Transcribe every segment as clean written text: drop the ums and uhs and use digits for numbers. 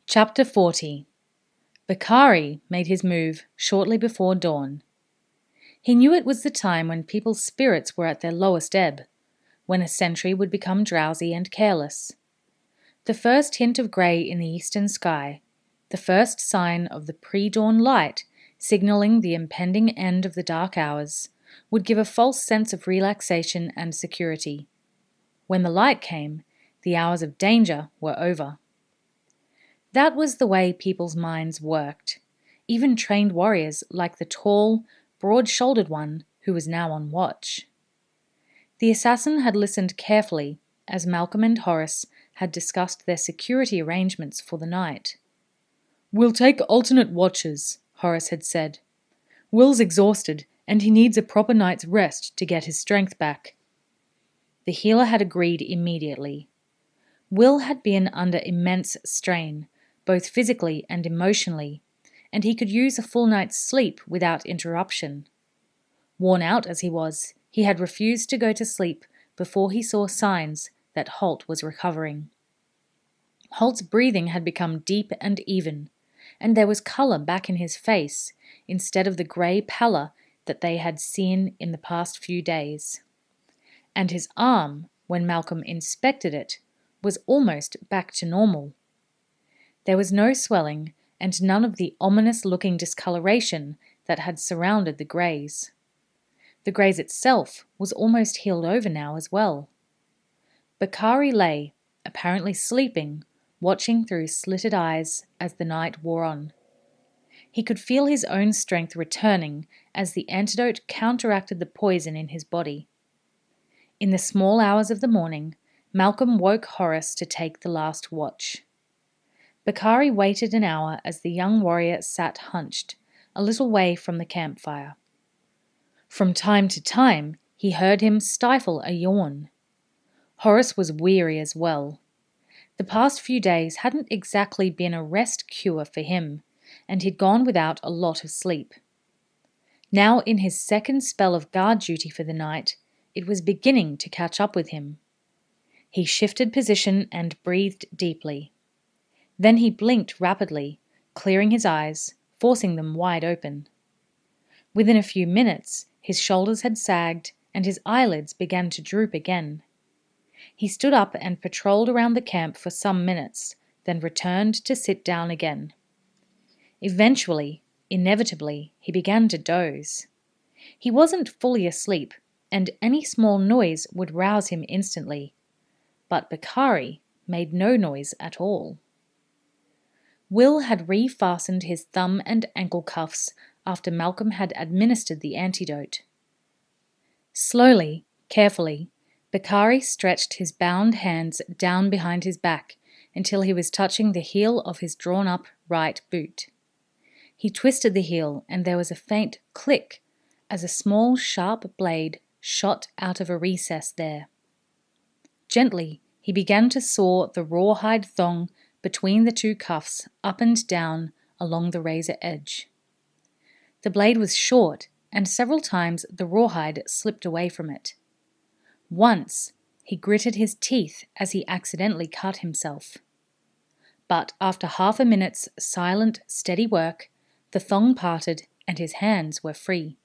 Chapter 40. Bacari made his move shortly before dawn. He knew it was the time when people's spirits were at their lowest ebb, when a sentry would become drowsy and careless. The first hint of grey in the eastern sky, the first sign of the pre-dawn light signalling the impending end of the dark hours, would give a false sense of relaxation and security. When the light came, the hours of danger were over. That was the way people's minds worked, even trained warriors like the tall, broad-shouldered one who was now on watch. The assassin had listened carefully as Malcolm and Horace had discussed their security arrangements for the night. "We'll take alternate watches," Horace had said. "Will's exhausted, and he needs a proper night's rest to get his strength back." The healer had agreed immediately. Will had been under immense strain, both physically and emotionally, and he could use a full night's sleep without interruption. Worn out as he was, he had refused to go to sleep before he saw signs that Halt was recovering. Halt's breathing had become deep and even, and there was colour back in his face instead of the grey pallor that they had seen in the past few days. And his arm, when Malcolm inspected it, was almost back to normal. There was no swelling and none of the ominous-looking discoloration that had surrounded the graze. The graze itself was almost healed over now as well. Bacari lay, apparently sleeping, watching through slitted eyes as the night wore on. He could feel his own strength returning as the antidote counteracted the poison in his body. In the small hours of the morning, Malcolm woke Horace to take the last watch. Bacari waited an hour as the young warrior sat hunched, a little way from the campfire. From time to time, he heard him stifle a yawn. Horace was weary as well. The past few days hadn't exactly been a rest cure for him, and he'd gone without a lot of sleep. Now, in his second spell of guard duty for the night, it was beginning to catch up with him. He shifted position and breathed deeply. Then he blinked rapidly, clearing his eyes, forcing them wide open. Within a few minutes, his shoulders had sagged and his eyelids began to droop again. He stood up and patrolled around the camp for some minutes, then returned to sit down again. Eventually, inevitably, he began to doze. He wasn't fully asleep, and any small noise would rouse him instantly. But Bacari made no noise at all. Will had refastened his thumb and ankle cuffs after Malcolm had administered the antidote. Slowly, carefully, Bacari stretched his bound hands down behind his back until he was touching the heel of his drawn-up right boot. He twisted the heel, and there was a faint click as a small, sharp blade shot out of a recess there. Gently, he began to saw the rawhide thong between the two cuffs up and down along the razor edge. The blade was short, and several times the rawhide slipped away from it. Once, he gritted his teeth as he accidentally cut himself. But after half a minute's silent, steady work, the thong parted and his hands were free.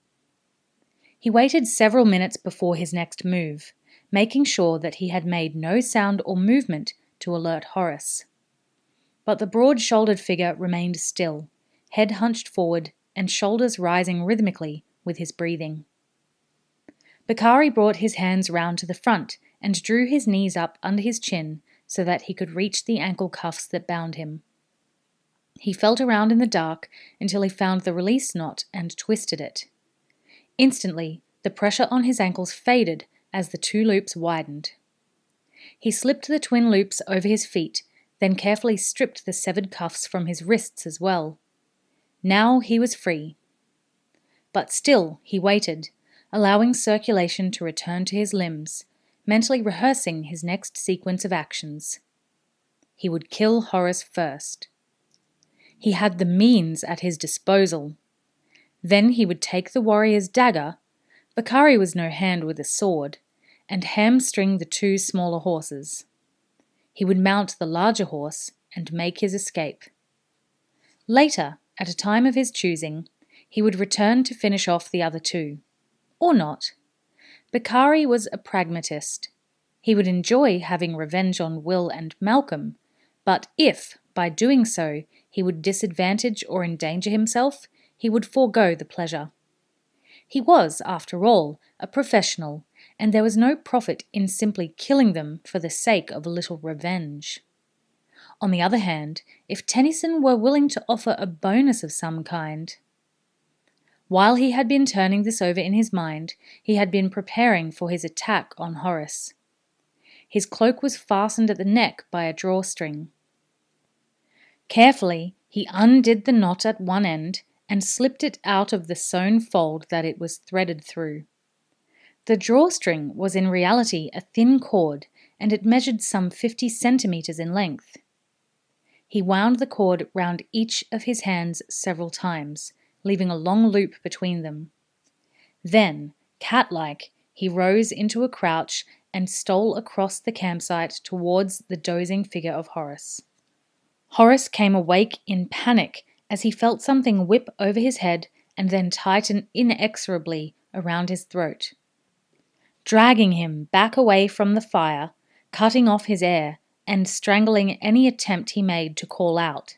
He waited several minutes before his next move, making sure that he had made no sound or movement to alert Horace. But the broad-shouldered figure remained still, head hunched forward and shoulders rising rhythmically with his breathing. Bacari brought his hands round to the front and drew his knees up under his chin so that he could reach the ankle cuffs that bound him. He felt around in the dark until he found the release knot and twisted it. Instantly, the pressure on his ankles faded as the two loops widened. He slipped the twin loops over his feet, then carefully stripped the severed cuffs from his wrists as well. Now he was free. But still he waited, allowing circulation to return to his limbs, mentally rehearsing his next sequence of actions. He would kill Horace first. He had the means at his disposal. Then he would take the warrior's dagger, Bacari was no hand with a sword, and hamstring the two smaller horses. He would mount the larger horse and make his escape. Later, at a time of his choosing, he would return to finish off the other two. Or not. Bacari was a pragmatist. He would enjoy having revenge on Will and Malcolm, but if, by doing so, he would disadvantage or endanger himself, he would forego the pleasure. He was, after all, a professional, and there was no profit in simply killing them for the sake of a little revenge. On the other hand, if Tennyson were willing to offer a bonus of some kind. While he had been turning this over in his mind, he had been preparing for his attack on Horace. His cloak was fastened at the neck by a drawstring. Carefully, he undid the knot at one end and slipped it out of the sewn fold that it was threaded through. The drawstring was in reality a thin cord, and it measured some 50 centimeters in length. He wound the cord round each of his hands several times, leaving a long loop between them. Then, cat-like, he rose into a crouch and stole across the campsite towards the dozing figure of Horace. Horace came awake in panic as he felt something whip over his head and then tighten inexorably around his throat, dragging him back away from the fire, cutting off his air, and strangling any attempt he made to call out.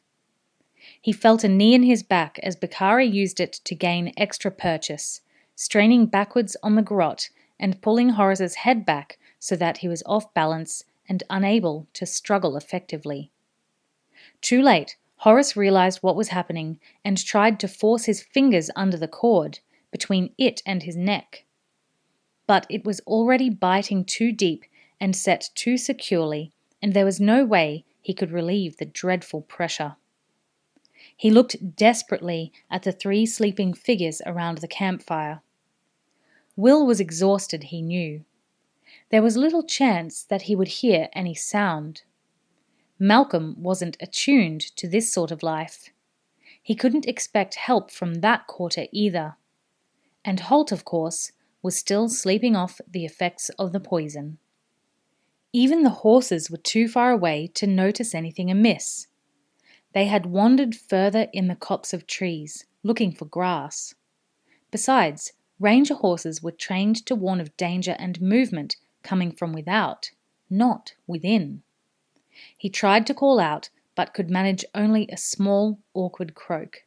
He felt a knee in his back as Bacari used it to gain extra purchase, straining backwards on the garrote and pulling Horace's head back so that he was off balance and unable to struggle effectively. Too late, Horace realized what was happening and tried to force his fingers under the cord, between it and his neck. But it was already biting too deep and set too securely, and there was no way he could relieve the dreadful pressure. He looked desperately at the 3 sleeping figures around the campfire. Will was exhausted, he knew. There was little chance that he would hear any sound. Malcolm wasn't attuned to this sort of life. He couldn't expect help from that quarter either. And Halt, of course, was still sleeping off the effects of the poison. Even the horses were too far away to notice anything amiss. They had wandered further in the copse of trees, looking for grass. Besides, ranger horses were trained to warn of danger and movement coming from without, not within. He tried to call out, but could manage only a small, awkward croak.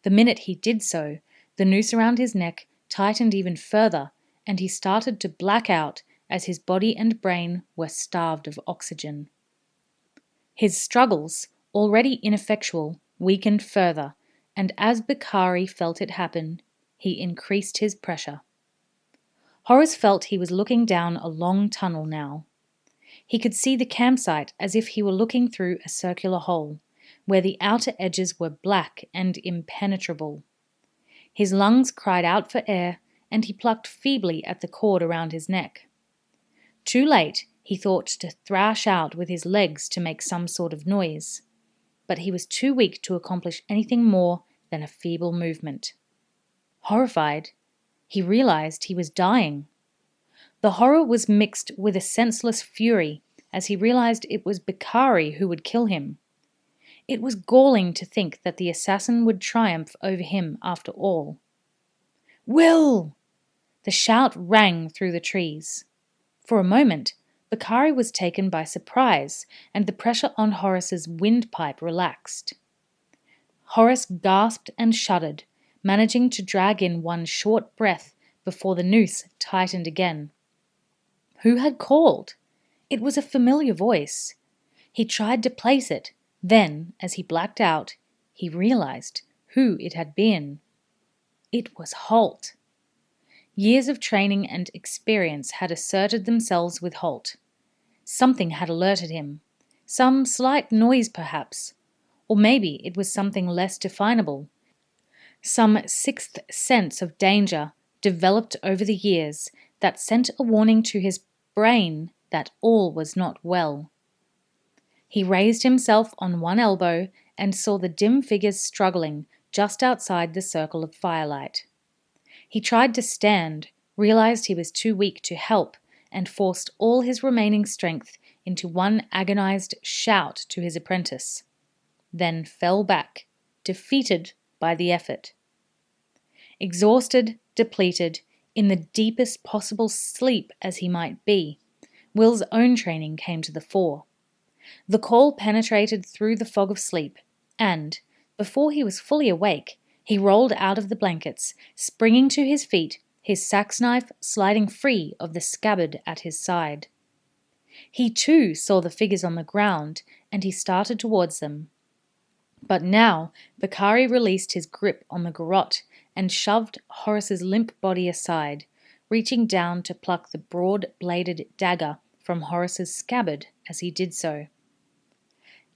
The minute he did so, the noose around his neck tightened even further, and he started to black out as his body and brain were starved of oxygen. His struggles, already ineffectual, weakened further, and as Bacari felt it happen, he increased his pressure. Horace felt he was looking down a long tunnel now. He could see the campsite as if he were looking through a circular hole, where the outer edges were black and impenetrable. His lungs cried out for air, and he plucked feebly at the cord around his neck. Too late, he thought to thrash out with his legs to make some sort of noise, but he was too weak to accomplish anything more than a feeble movement. Horrified, he realized he was dying. The horror was mixed with a senseless fury as he realized it was Bacari who would kill him. It was galling to think that the assassin would triumph over him after all. "Will!" The shout rang through the trees. For a moment, Bacari was taken by surprise, and the pressure on Horace's windpipe relaxed. Horace gasped and shuddered, managing to drag in one short breath before the noose tightened again. Who had called? It was a familiar voice. He tried to place it. Then, as he blacked out, he realized who it had been. It was Halt. Years of training and experience had asserted themselves with Halt. Something had alerted him. Some slight noise, perhaps. Or maybe it was something less definable. Some sixth sense of danger developed over the years that sent a warning to his brain that all was not well. He raised himself on one elbow and saw the dim figures struggling just outside the circle of firelight. He tried to stand, realized he was too weak to help, and forced all his remaining strength into one agonized shout to his apprentice, then fell back, defeated by the effort. Exhausted, depleted, in the deepest possible sleep as he might be, Will's own training came to the fore. The call penetrated through the fog of sleep, and, before he was fully awake, he rolled out of the blankets, springing to his feet, his sax knife sliding free of the scabbard at his side. He too saw the figures on the ground, and he started towards them. But now Bacari released his grip on the garrote and shoved Horace's limp body aside, reaching down to pluck the broad-bladed dagger from Horace's scabbard as he did so.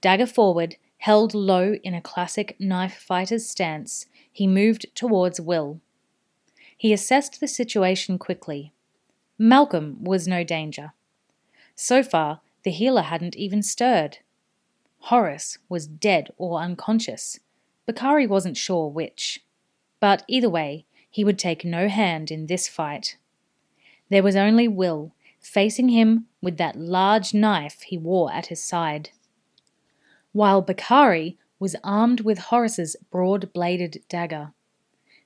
Dagger forward, held low in a classic knife fighter's stance, he moved towards Will. He assessed the situation quickly. Malcolm was no danger. So far, the healer hadn't even stirred. Horace was dead or unconscious. Bacari wasn't sure which. But either way, he would take no hand in this fight. There was only Will, facing him with that large knife he wore at his side, while Bacari was armed with Horace's broad-bladed dagger.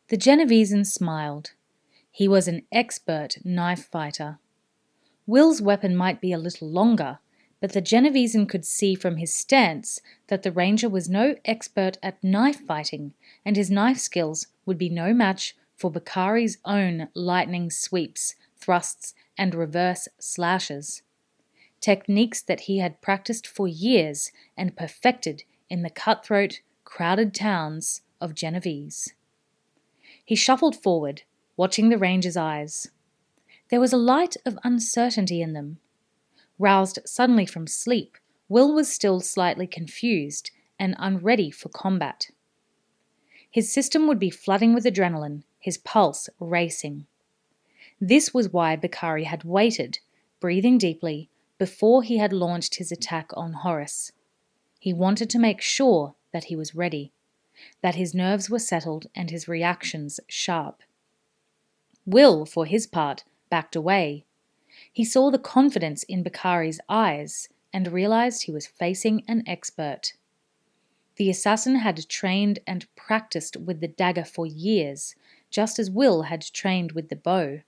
The Genovesan smiled. He was an expert knife fighter. Will's weapon might be a little longer, but the Genovesan could see from his stance that the ranger was no expert at knife fighting, and his knife skills would be no match for Bacari's own lightning sweeps, thrusts, and reverse slashes. Techniques that he had practiced for years and perfected in the cutthroat, crowded towns of Genovese. He shuffled forward, watching the ranger's eyes. There was a light of uncertainty in them. Roused suddenly from sleep, Will was still slightly confused and unready for combat. His system would be flooding with adrenaline, his pulse racing. This was why Bacari had waited, breathing deeply, before he had launched his attack on Horace. He wanted to make sure that he was ready, that his nerves were settled and his reactions sharp. Will, for his part, backed away. He saw the confidence in Bacari's eyes and realized he was facing an expert. The assassin had trained and practiced with the dagger for years, just as Will had trained with the bow.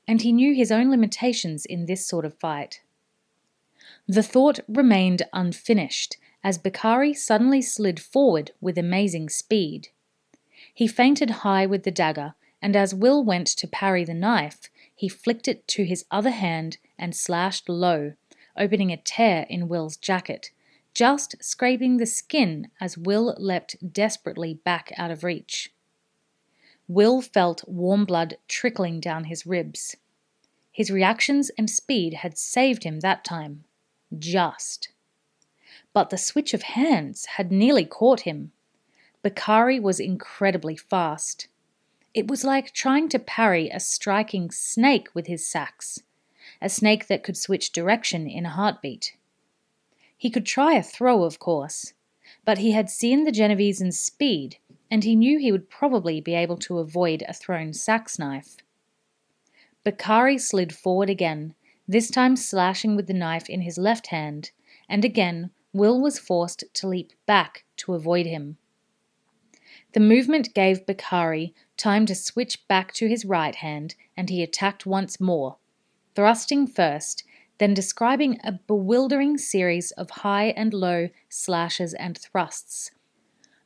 And he knew his own limitations in this sort of fight. The thought remained unfinished as Bacari suddenly slid forward with amazing speed. He feinted high with the dagger, and as Will went to parry the knife, he flicked it to his other hand and slashed low, opening a tear in Will's jacket, just scraping the skin as Will leapt desperately back out of reach. Will felt warm blood trickling down his ribs. His reactions and speed had saved him that time. Just. But the switch of hands had nearly caught him. Bacari was incredibly fast. It was like trying to parry a striking snake with his sax, a snake that could switch direction in a heartbeat. He could try a throw, of course, but he had seen the Genovesan's speed, and he knew he would probably be able to avoid a thrown sax knife. Bacari slid forward again, this time slashing with the knife in his left hand, and again Will was forced to leap back to avoid him. The movement gave Bacari time to switch back to his right hand, and he attacked once more, thrusting first, then describing a bewildering series of high and low slashes and thrusts,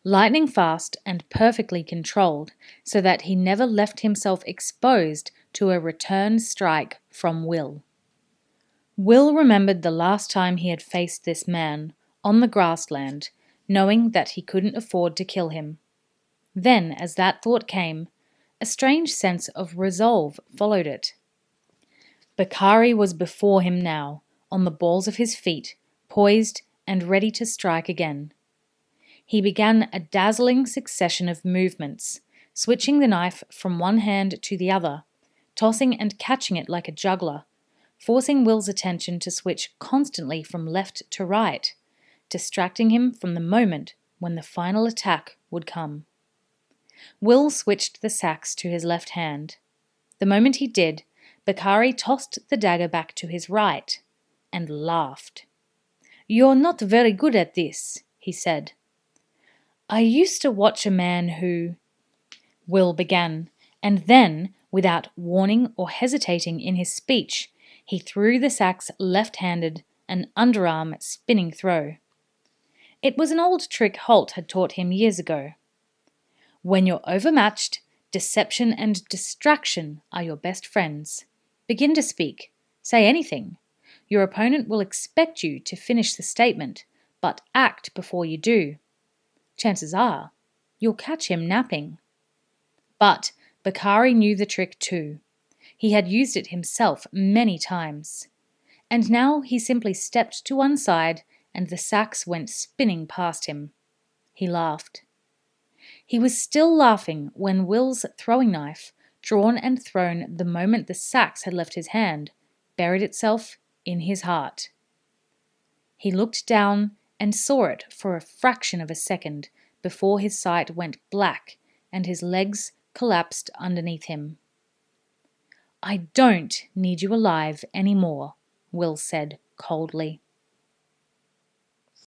lightning fast and perfectly controlled, so that he never left himself exposed to a return strike from Will. Will remembered the last time he had faced this man, on the grassland, knowing that he couldn't afford to kill him. Then, as that thought came, a strange sense of resolve followed it. Bacari was before him now, on the balls of his feet, poised and ready to strike again. He began a dazzling succession of movements, switching the knife from one hand to the other, tossing and catching it like a juggler, forcing Will's attention to switch constantly from left to right, distracting him from the moment when the final attack would come. Will switched the sax to his left hand. The moment he did, Bacari tossed the dagger back to his right, and laughed. "You're not very good at this," he said. "I used to watch a man who—" Will began, and then, without warning or hesitating in his speech, he threw the sacks left-handed, an underarm spinning throw. It was an old trick Halt had taught him years ago. When you're overmatched, deception and distraction are your best friends. Begin to speak. Say anything. Your opponent will expect you to finish the statement, but act before you do. Chances are, you'll catch him napping. But Bacari knew the trick too. He had used it himself many times. And now he simply stepped to one side and the sacks went spinning past him. He laughed. He was still laughing when Will's throwing knife, drawn and thrown the moment the sacks had left his hand, buried itself in his heart. He looked down and saw it for a fraction of a second before his sight went black and his legs collapsed underneath him. "I don't need you alive any more," Will said coldly.